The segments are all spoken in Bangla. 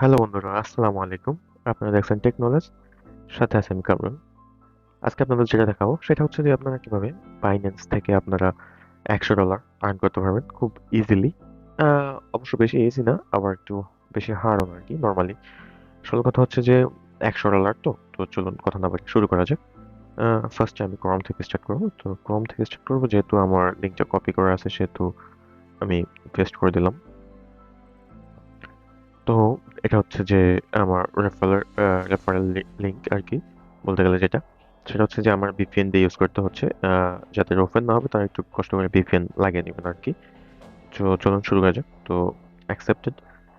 হ্যালো বন্ধুরা, আসসালামু আলাইকুম। আপনারা দেখছেন টেকনোলজ, সাথে আছে আমি কামরুল। আজকে আপনাদের যেটা দেখাবো সেটা হচ্ছে যে আপনারা কিভাবে বাইন্যান্স থেকে আপনারা $100 আর্ন করতে পারবেন খুব ইজিলি। অবশ্য বেশি ইজি না, আবার একটু বেশি হার্ডও না আর কি নর্মালি। আসল কথা হচ্ছে যে $100 তো চলুন কথা না বলে শুরু করা যাক। ফার্স্টে আমি ক্রোম থেকে স্টার্ট করবো। তো ক্রোম থেকে স্টার্ট করবো, যেহেতু আমার লিঙ্কটা কপি করা আছে সেহেতু আমি পেস্ট করে দিলাম। তো এটা হচ্ছে যে আমার রেফারেল লিংক আর কি, বলতে গেলে যেটা সেটা হচ্ছে যে আমার ভিপিএন দিয়ে ইউজ করতে হচ্ছে। যাদের ওপেন না হবে তারা একটু কষ্ট করে ভিপিএন লাগিয়ে নেবেন আর কি। তো চলুন শুরু করা যাক। তো অ্যাকসেপ্টেড।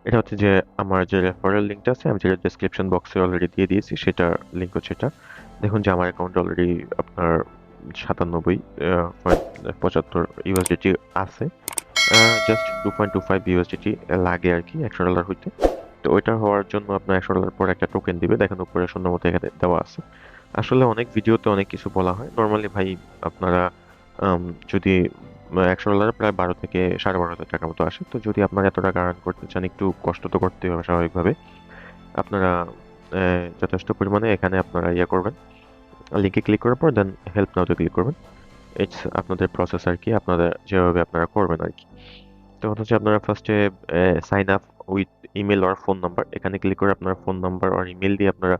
এটা হচ্ছে যে আমার যে রেফারেল লিঙ্কটা আছে, আমি যেটা ডেসক্রিপশন বক্সে অলরেডি দিয়ে দিয়েছি, সেটার লিঙ্ক হচ্ছে এটা। দেখুন যে আমার অ্যাকাউন্ট অলরেডি আপনার 97.75 USDT আছে। জাস্ট 2.25 ইউএসডিটি লাগে আর কি $100 হইতে। তো ওইটা হওয়ার জন্য আপনার $100 পর একটা টোকেন দিবে, দেখেন উপরে শূন্য মতো এখানে দেওয়া আছে। আসলে অনেক ভিডিওতে অনেক কিছু বলা হয় নর্মালি ভাই। আপনারা আম, যদি $100 প্রায় 12,000 থেকে 12,500 টাকার মতো আসে। তো যদি আপনারা এত টাকা আর্ন করতে চান, একটু কষ্ট তো করতে হবে স্বাভাবিকভাবে। আপনারা যথেষ্ট পরিমাণে এখানে আপনারা ইয়ে করবেন, লিঙ্কে ক্লিক করার পর দেন হেল্প নাওতে ক্লিক করবেন। ইটস আপনাদের প্রসেস আর কি, আপনাদের যেভাবে আপনারা করবেন আর কি। তখন হচ্ছে আপনারা ফার্স্টে সাইন আপ উইথ ইমেল আর ফোন নাম্বার, এখানে ক্লিক করে আপনার ফোন নাম্বার আর ইমেল দিয়ে আপনারা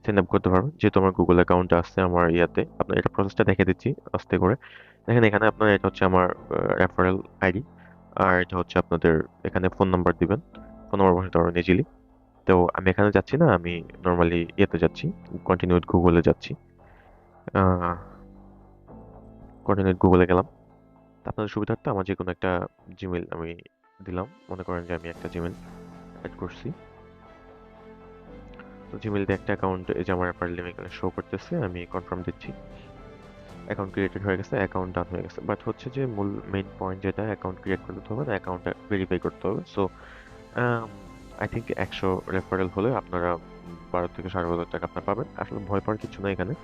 সাইন আপ করতে পারবেন। যেহেতু আমার গুগল অ্যাকাউন্ট আছে আমার ইয়াতে, আপনার এটা প্রসেসটা দেখে দিচ্ছি আস্তে করে। দেখেন এখানে আপনার এটা হচ্ছে আমার রেফারেল আইডি, আর এটা হচ্ছে আপনাদের এখানে ফোন নাম্বার দিবেন। ফোন নাম্বার বসাতে পারবেন ইজিলি। তো আমি এখানে যাচ্ছি না, আমি নর্মালি ইয়েতে যাচ্ছি, কন্টিনিউ উইথ গুগলে যাচ্ছি। কন্টিনিউ উইথ গুগলে গেলাম। আপনাদের সুবিধার্থে আমার যে কোনো একটা জিমেল আমি দিলাম, মনে করেন যে আমি একটা জিমেল অ্যাড করছি। তো জিমেল দিয়ে একটা অ্যাকাউন্ট, এই যে আমার রেফারেল লিঙ্ক এখানে শো করতেছে, আমি কনফার্ম দিচ্ছি। অ্যাকাউন্ট ক্রিয়েটেড হয়ে গেছে, অ্যাকাউন্ট ডান হয়ে গেছে। বাট হচ্ছে যে মূল মেইন পয়েন্ট যেটা, অ্যাকাউন্ট ক্রিয়েট করতে হবে না, অ্যাকাউন্টটা ভেরিফাই করতে হবে। সো আই থিঙ্ক 100 রেফারেল হলে আপনারা 12,000 থেকে 12,500 টাকা আপনারা পাবেন। আসলে ভয় পাওয়ার কিছু না এখানে।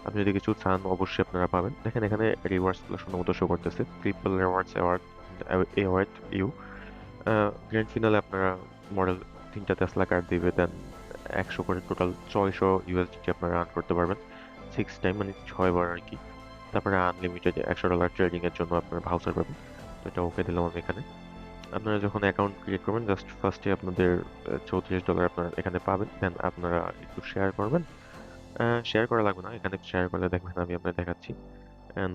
আপনি যদি কিছু চান অবশ্যই আপনারা পাবেন। দেখেন এখানে রিওয়ার্ডস গুলো সম্ভবত শো করতেছে, triple rewards award you. Grand finale আপনারা মডেল 3টা টেসলা কার্ড দিবে, দেন 100 করে টোটাল 600 USDT আপনারা আর্ন করতে পারবেন 6 টাইম, মানে 6 বার আর কি। তারপরে আনলিমিটেড $100 ট্রেডিং এর জন্য আপনারা ভাউচার পাবেন। তো এটা ওকে দিলাম আমি এখানে। আপনারা যখন অ্যাকাউন্ট ক্রিয়েট করবেন, জাস্ট ফার্স্টে আপনাদের $34 আপনারা এখানে পাবেন। দেন আপনারা একটু শেয়ার করবেন। শেয়ার করা লাগবে না, এখানে শেয়ার করলে দেখবেন আমি আপনাদের দেখাচ্ছি।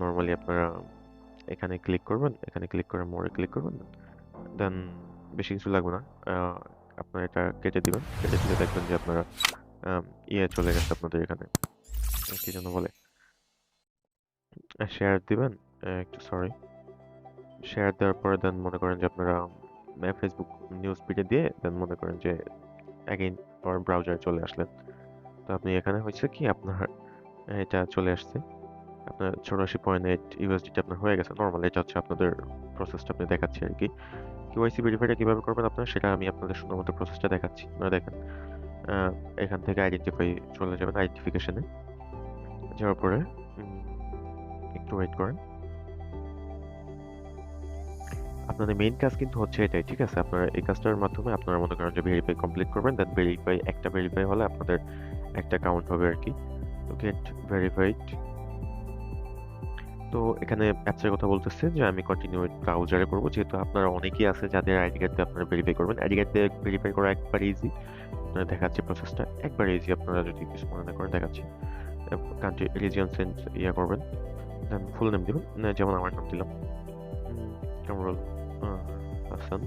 নর্মালি আপনারা এখানে ক্লিক করবেন, এখানে ক্লিক করে মোরে ক্লিক করবেন। দেন বেশি কিছু লাগবে না। আহ, আপনারা এটা কেটে দিবেন, কেটে দিলে দেখবেন যে আপনারা আম, ইয়ে চলে গেছে আপনাদের এখানে, কি যেন বলে, শেয়ার দিবেন। একটু সরি, শেয়ার দেওয়ার পরে দেন মনে করেন যে আপনারা ফেসবুক নিউজ ফিডে দিয়ে দেন মনে করেন যে অ্যাগেইন আবার ব্রাউজারে চলে আসলেন। তো আপনি এখানে হয়েছে কি আপনার এটা চলে আসছে, আপনার 84.8 USDT আপনার হয়ে গেছে নর্মাল। এটা হচ্ছে আপনাদের প্রসেসটা আপনি দেখাচ্ছি আর কি। কেওয়াইসি ভেরিফাইটা কিভাবে করবেন আপনারা, সেটা আমি আপনাদের সুন্দর মতো প্রসেসটা দেখাচ্ছি, আপনারা দেখেন। এখান থেকে আইডেন্টিফাই চলে যাবেন, আইডেন্টিফিকেশনে যাওয়ার পরে উম, একটু ওয়েট করেন। আপনাদের মেইন কাজ কিন্তু হচ্ছে এটাই, ঠিক আছে? আপনারা এই কাজটার মাধ্যমে আপনারা মনে করেন যে ভেরিফাই কমপ্লিট করবেন, দেন ভেরিফাই একটা ভেরিফাই হলে আপনাদের একটা কাউন্ট হবে আর কি। তো গেট ভেরিফাইড। তো এখানে অ্যাপসের কথা বলতেছে যে আমি কন্টিনিউ ব্রাউজারে করবো, যেহেতু আপনারা অনেকেই আছে যাদের আইডি কার্ড দিয়ে আপনারা ভেরিফাই করবেন। আইডি কার্ড দিয়ে ভেরিফাই করা একবার ইজি, আপনারা দেখাচ্ছি প্রসেসটা একবার ইজি, আপনারা যদি কিছু মনে না করেন দেখাচ্ছি। কান্ট্রি রিজিয়ন সেন্ড ইয়া করবেন, দেন ফুল নেম দিবেন। যেমন আমার নাম দিলাম কামরুল হাসান,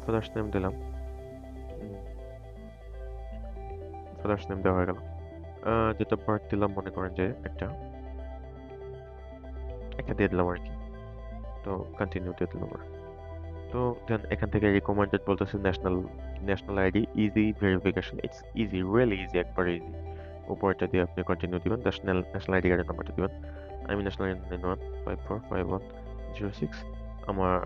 ফাদার্স নেম দিলাম, ফাদার্স নেম দেওয়া হয়ে গেল। ডেট অফ বার্থ দিলাম মনে করেন যে একটা একটা দিয়ে দিলাম আর কি। তো কন্টিনিউ দিয়ে দিলাম আর। তো দেন এখান থেকে রিকমেন্ডেড বলতেছে national national ID easy verification, it's easy, really easy, একবার ইজি। উপরটা দিয়ে আপনি কন্টিনিউ দিবেন, ন্যাশনাল ন্যাশনাল আইডি কার্ডের নাম্বারটা দিবেন। আমি ন্যাশনাল আইডি 91545106। আমার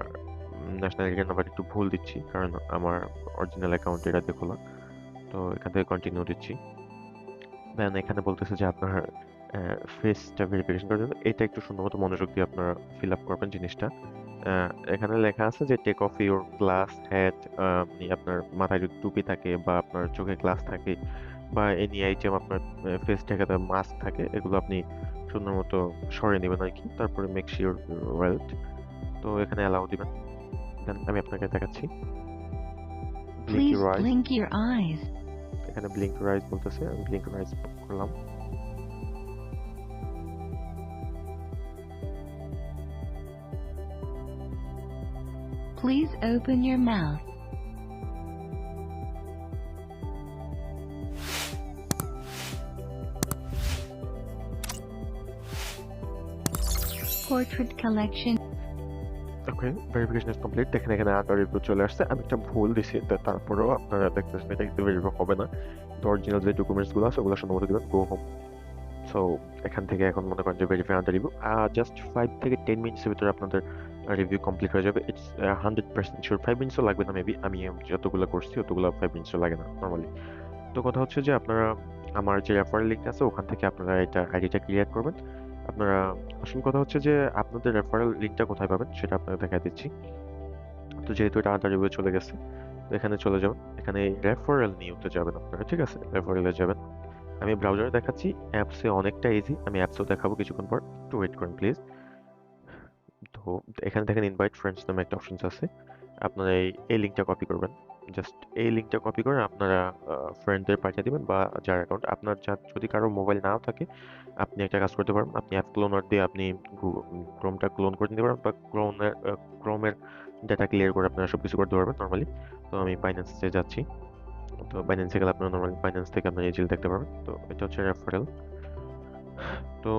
ন্যাশনাল আইডি কার্ড নাম্বার একটু ভুল দিচ্ছি, কারণ আমার অরিজিনাল অ্যাকাউন্ট এটা দিয়ে খোলা। তো এখান থেকে কন্টিনিউ দিচ্ছি। দেন এখানে বলতেছে যে আপনার ফেসটা ভেরিফিকেশন করার জন্য এটা একটু সুন্দর মতো মনোযোগ দিয়ে আপনারা ফিল আপ করবেন জিনিসটা। এখানে লেখা আছে যে take off your glass hat, আপনার মাথায় যদি টুপি থাকে বা আপনার চোখে গ্লাস থাকে বা এনি আইটেম আপনার ফেস ঢাকাতে মাস্ক থাকে, এগুলো আপনি সুন্দর মতো সরিয়ে নেবেন আর কি। তারপরে মেক শিওর ওয়েলথ, তো এখানে অ্যালাউ দিবেন। দেন আমি আপনাকে দেখাচ্ছি blink Please your eyes. blink your eyes. এখানে ব্লিঙ্ক ইউর আইস বলতেছে, আমি ব্লিঙ্ক ইউর আইস করলাম। Please open your mouth. Portrait collection. Okay, verification is complete. দেখেন এখানে আন্ডার রিভিউ চলে আসছে। আমি একটা ভুল দিছি, তারপরেও আপনারা দেখতেছেন এটা কিন্তু ভেরিফাই হবে না। তো অরিজিনাল যে ডকুমেন্টস গুলো আছে ওগুলো সম্ভবত দিবেন গো হোম। সো এখান থেকে এখন মনে করেন যে ভেরিফাই আন্ডার রিভিউ, জাস্ট 5 থেকে 10 মিনিটসের ভিতরে আপনাদের রিভিউ কমপ্লিট হয়ে যাবে। It's 100% sure. 5 মিনিটসও লাগবে না মেবি, আমি যতগুলো করছি অতগুলো 5 মিনিটসও লাগে না নর্মালি। তো কথা হচ্ছে যে আপনারা আমার যে রেফারেল লিঙ্ক আছে ওখান থেকে আপনারা এটা আইডিটা ক্রিয়েট করবেন। আপনারা আসল কথা হচ্ছে যে আপনাদের রেফারেল লিঙ্কটা কোথায় পাবেন সেটা আপনাকে দেখা দিচ্ছি। তো যেহেতু এটা আন্ডার রিভিউ চলে গেছে, তো এখানে চলে যাবেন, এখানে রেফারেল নিউতে যাবেন আপনারা, ঠিক আছে? রেফারেলে যাবেন। আমি ব্রাউজারে দেখাচ্ছি, অ্যাপসে অনেকটা ইজি, আমি অ্যাপসেও দেখাবো কিছুক্ষণ পর, একটু ওয়েট করুন প্লিজ। তো এখানে দেখেন ইনভাইট ফ্রেন্ডস নামে একটা অপশনস আছে। আপনারা এই লিঙ্কটা কপি করবেন। জাস্ট এই লিঙ্কটা কপি করে আপনারা ফ্রেন্ডদের পাঠিয়ে দিবেন, বা যার অ্যাকাউন্ট আপনার, যদি কারো মোবাইল নাও থাকে আপনি একটা কাজ করতে পারেন, আপনি অ্যাপ ক্লোনার দিয়ে আপনি ক্রোমটা ক্লোন করে নিতে পারেন, বা ক্রোমের ডেটা ক্লিয়ার করে আপনারা সবকিছু করতে পারবেন নর্মালি। তো আমি বাইন্যান্সে যাচ্ছি। তো বাইন্যান্সে গেলে আপনারা নর্মালি বাইন্যান্স থেকে আপনারা ইজিলি দেখতে পারবেন। তো এটা হচ্ছে রেফারেল। তো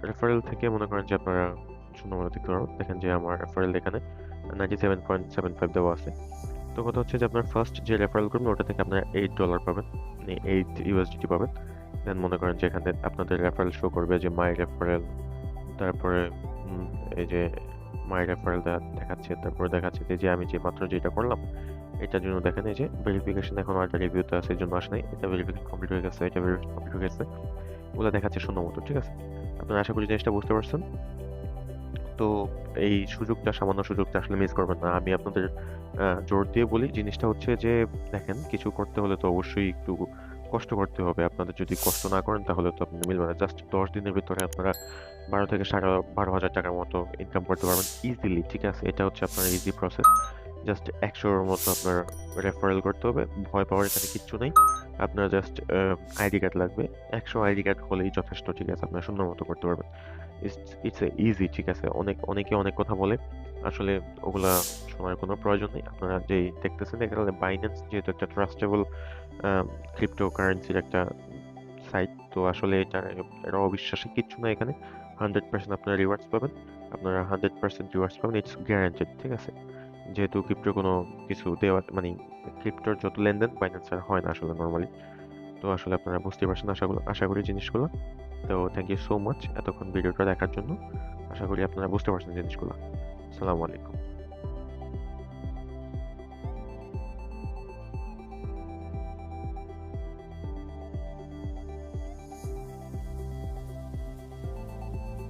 রেফারেল থেকে মনে করেন যে আপনারা সুন্দর মতো দেখতে পারবেন। দেখেন যে আমার রেফারেল এখানে 97.75 দেওয়া আছে। তো কথা হচ্ছে যে আপনার ফার্স্ট যে রেফারেল করবেন ওটা থেকে আপনারা $8 পাবেন, মানে 8 USDT পাবেন। দেন মনে করেন যে এখানে আপনাদের রেফারেল শো করবে যে মাই রেফারেল, তারপরে এই যে মাই রেফারেল দেখাচ্ছে, তারপরে দেখাচ্ছে যে আমি যে মাত্র যেটা করলাম এটার জন্য দেখেন এই যে ভেরিফিকেশন এখন একটা রিভিউতে আছে, এই জন্য আসে নাই। এটা ভেরিফিকেশন কমপ্লিট হয়ে গেছে, এটা ভেরিফিকেশন কমপ্লিট হয়ে গেছে, ওগুলো দেখাচ্ছে সুন্দর মতো, ঠিক আছে? আপনারা আশা করি জিনিসটা বুঝতে পারছেন। তো এই সুযোগটা, সামান্য সুযোগটা আসলে মিস করবেন না। আমি আপনাদের জোর দিয়ে বলি, জিনিসটা হচ্ছে যে দেখেন কিছু করতে হলে তো অবশ্যই একটু কষ্ট করতে হবে। আপনাদের যদি কষ্ট না করেন তাহলে তো আপনাদের মিলবে না। জাস্ট 10 দিনের ভিতরে আপনারা 12 থেকে 12,500 টাকার মতো ইনকাম করতে পারবেন ইজিলি, ঠিক আছে? এটা হচ্ছে আপনার ইজি প্রসেস। জাস্ট 100-র মতো আপনার রেফারেল করতে হবে। ভয় পাওয়ার এখানে কিচ্ছু নেই। আপনার জাস্ট আইডি কার্ড লাগবে। 100 আইডি কার্ড হলেই যথেষ্ট, ঠিক আছে? আপনারা সুন্দর মতো করতে পারবেন। ইটস ইজি, ঠিক আছে? অনেকে অনেক কথা বলে, আসলে ওগুলা শোনার কোনো প্রয়োজন নেই। আপনারা যেই দেখতেছেন এখানে বাইন্যান্স যেহেতু একটা ট্রাস্টেবল ক্রিপ্টোকারেন্সির একটা সাইট, তো আসলে এটা অবিশ্বাসী কিচ্ছু না। এখানে 100% আপনারা রিওয়ার্ডস পাবেন। আপনারা 100% রিওয়ার্ডস পাবেন, ইটস গ্যারান্টেড, ঠিক আছে? যেহেতু ক্রিপ্টোর কোনো কিছু দেওয়া, মানে ক্রিপ্টোর যত লেনদেন বাইন্যান্স আর হয় না আসলে নর্মালি। তো আসলে আপনারা বুঝতে পারছেন আশা করি জিনিসগুলো। তো থ্যাংক ইউ সো মাচ এতক্ষণ ভিডিওটা দেখার জন্য। আশা করি আপনারা বুঝতে পারছেন জিনিসগুলো। আসসালামু আলাইকুম।